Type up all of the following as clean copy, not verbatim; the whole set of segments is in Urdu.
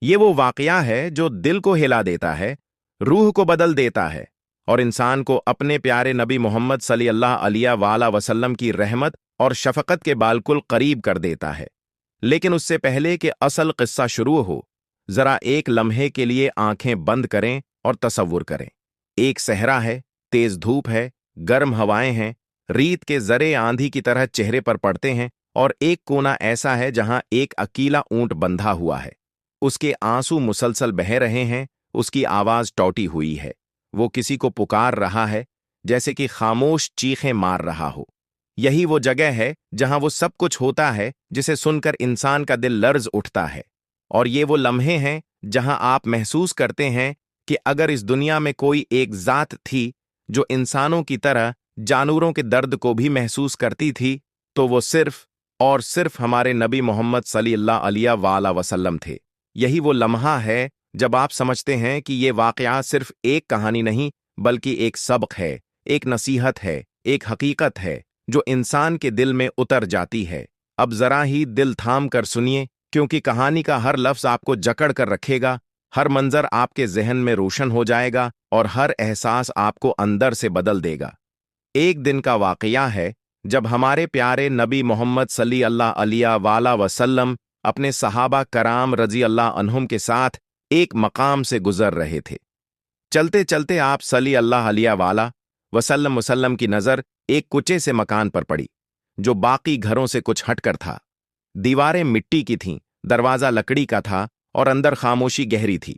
یہ وہ واقعہ ہے جو دل کو ہلا دیتا ہے، روح کو بدل دیتا ہے اور انسان کو اپنے پیارے نبی محمد صلی اللہ علیہ وآلہ وسلم کی رحمت اور شفقت کے بالکل قریب کر دیتا ہے۔ لیکن اس سے پہلے کہ اصل قصہ شروع ہو، ذرا ایک لمحے کے لیے آنکھیں بند کریں اور تصور کریں۔ ایک صحرا ہے، تیز دھوپ ہے، گرم ہوائیں ہیں، ریت کے ذرے آندھی کی طرح چہرے پر پڑتے ہیں، اور ایک کونا ایسا ہے جہاں ایک اکیلا اونٹ بندھا ہوا ہے۔ اس کے آنسو مسلسل بہہ رہے ہیں، اس کی آواز ٹوٹی ہوئی ہے، وہ کسی کو پکار رہا ہے جیسے کہ خاموش چیخیں مار رہا ہو۔ یہی وہ جگہ ہے جہاں وہ سب کچھ ہوتا ہے جسے سن کر انسان کا دل لرز اٹھتا ہے، اور یہ وہ لمحے ہیں جہاں آپ محسوس کرتے ہیں کہ اگر اس دنیا میں کوئی ایک ذات تھی جو انسانوں کی طرح جانوروں کے درد کو بھی محسوس کرتی تھی، تو وہ صرف اور صرف ہمارے نبی محمد صلی اللہ علیہ وآلہ وسلم تھے۔ یہی وہ لمحہ ہے جب آپ سمجھتے ہیں کہ یہ واقعہ صرف ایک کہانی نہیں بلکہ ایک سبق ہے، ایک نصیحت ہے، ایک حقیقت ہے جو انسان کے دل میں اتر جاتی ہے۔ اب ذرا ہی دل تھام کر سنیے، کیونکہ کہانی کا ہر لفظ آپ کو جکڑ کر رکھے گا، ہر منظر آپ کے ذہن میں روشن ہو جائے گا اور ہر احساس آپ کو اندر سے بدل دے گا۔ ایک دن کا واقعہ ہے جب ہمارے پیارے نبی محمد صلی اللہ علیہ وآلہ وسلم اپنے صحابہ کرام رضی اللہ عنہم کے ساتھ ایک مقام سے گزر رہے تھے۔ چلتے چلتے آپ صلی اللہ علیہ وآلہ وسلم کی نظر ایک کچے سے مکان پر پڑی جو باقی گھروں سے کچھ ہٹ کر تھا۔ دیواریں مٹی کی تھیں، دروازہ لکڑی کا تھا اور اندر خاموشی گہری تھی،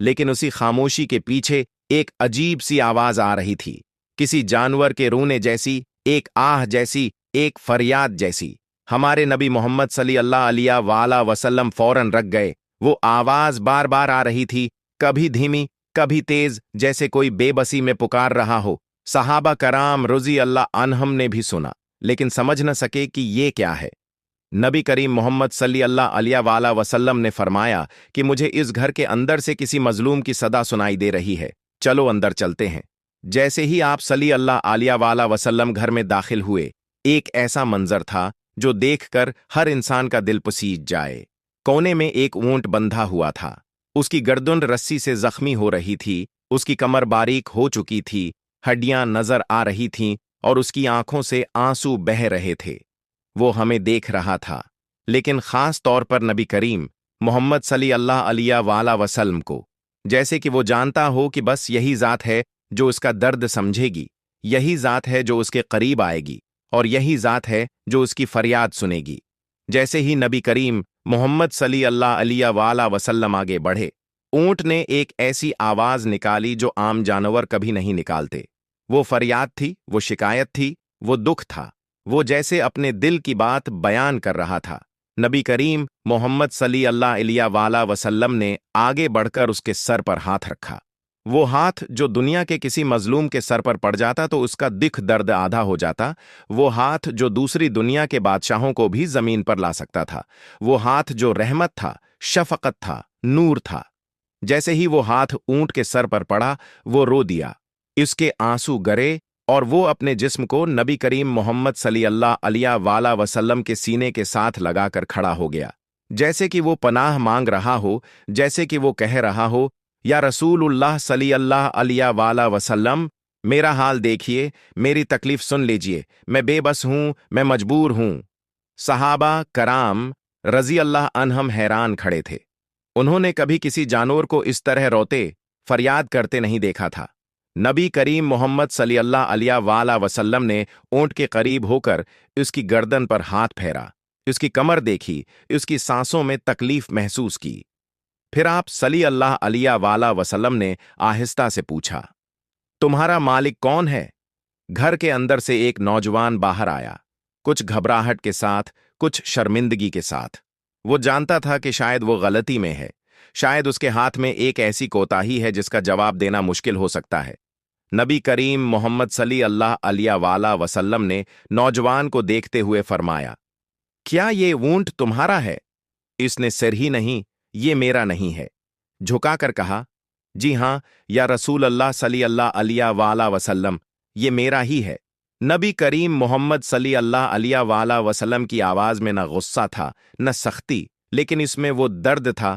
لیکن اسی خاموشی کے پیچھے ایک عجیب سی آواز آ رہی تھی، کسی جانور کے رونے جیسی، ایک آہ جیسی، ایک فریاد جیسی۔ ہمارے نبی محمد صلی اللہ علیہ وآلہ وسلم فوراً رک گئے۔ وہ آواز بار بار آ رہی تھی، کبھی دھیمی، کبھی تیز، جیسے کوئی بے بسی میں پکار رہا ہو۔ صحابہ کرام رضی اللہ عنہم نے بھی سنا، لیکن سمجھ نہ سکے کہ یہ کیا ہے۔ نبی کریم محمد صلی اللہ علیہ وآلہ وسلم نے فرمایا کہ مجھے اس گھر کے اندر سے کسی مظلوم کی صدا سنائی دے رہی ہے، چلو اندر چلتے ہیں۔ جیسے ہی آپ صلی اللہ علیہ وآلہ وسلم گھر میں داخل ہوئے، ایک ایسا منظر تھا جو دیکھ کر ہر انسان کا دل پسیج جائے۔ کونے میں ایک اونٹ بندھا ہوا تھا، اس کی گردن رسی سے زخمی ہو رہی تھی، اس کی کمر باریک ہو چکی تھی، ہڈیاں نظر آ رہی تھیں اور اس کی آنکھوں سے آنسو بہہ رہے تھے۔ وہ ہمیں دیکھ رہا تھا، لیکن خاص طور پر نبی کریم محمد صلی اللہ علیہ وآلہ وسلم کو، جیسے کہ وہ جانتا ہو کہ بس یہی ذات ہے جو اس کا درد سمجھے گی، یہی ذات ہے جو اس کے قریب آئے گی، اور یہی ذات ہے جو اس کی فریاد سنے گی۔ جیسے ہی نبی کریم محمد صلی اللہ علیہ وآلہ وسلم آگے بڑھے، اونٹ نے ایک ایسی آواز نکالی جو عام جانور کبھی نہیں نکالتے۔ وہ فریاد تھی، وہ شکایت تھی، وہ دکھ تھا، وہ جیسے اپنے دل کی بات بیان کر رہا تھا۔ نبی کریم محمد صلی اللہ علیہ وآلہ وسلم نے آگے بڑھ کر اس کے سر پر ہاتھ رکھا۔ وہ ہاتھ جو دنیا کے کسی مظلوم کے سر پر پڑ جاتا تو اس کا دکھ درد آدھا ہو جاتا، وہ ہاتھ جو دوسری دنیا کے بادشاہوں کو بھی زمین پر لا سکتا تھا، وہ ہاتھ جو رحمت تھا، شفقت تھا، نور تھا۔ جیسے ہی وہ ہاتھ اونٹ کے سر پر پڑا، وہ رو دیا، اس کے آنسو گرے اور وہ اپنے جسم کو نبی کریم محمد صلی اللہ علیہ وآلہ وسلم کے سینے کے ساتھ لگا کر کھڑا ہو گیا، جیسے کہ وہ پناہ مانگ رہا ہو، جیسے کہ وہ کہہ رہا ہو، یا رسول اللہ صلی اللہ علیہ وآلہ وسلم، میرا حال دیکھیے، میری تکلیف سن لیجئے، میں بے بس ہوں، میں مجبور ہوں۔ صحابہ کرام رضی اللہ عنہم حیران کھڑے تھے۔ انہوں نے کبھی کسی جانور کو اس طرح روتے، فریاد کرتے نہیں دیکھا تھا۔ نبی کریم محمد صلی اللہ علیہ وآلہ وسلم نے اونٹ کے قریب ہو کر اس کی گردن پر ہاتھ پھیرا، اس کی کمر دیکھی، اس کی سانسوں میں تکلیف محسوس کی۔ پھر آپ صلی اللہ علیہ وآلہ وسلم نے آہستہ سے پوچھا، تمہارا مالک کون ہے؟ گھر کے اندر سے ایک نوجوان باہر آیا، کچھ گھبراہٹ کے ساتھ، کچھ شرمندگی کے ساتھ۔ وہ جانتا تھا کہ شاید وہ غلطی میں ہے، شاید اس کے ہاتھ میں ایک ایسی کوتاہی ہے جس کا جواب دینا مشکل ہو سکتا ہے۔ نبی کریم محمد صلی اللہ علیہ وآلہ وسلم نے نوجوان کو دیکھتے ہوئے فرمایا، کیا یہ اونٹ تمہارا ہے؟ اس نے سر ہی نہیں، یہ میرا نہیں ہے، جھکا کر کہا، جی ہاں یا رسول اللہ صلی اللہ علیہ وآلہ وسلم، یہ میرا ہی ہے۔ نبی کریم محمد صلی اللہ علیہ وآلہ وسلم کی آواز میں نہ غصہ تھا، نہ سختی، لیکن اس میں وہ درد تھا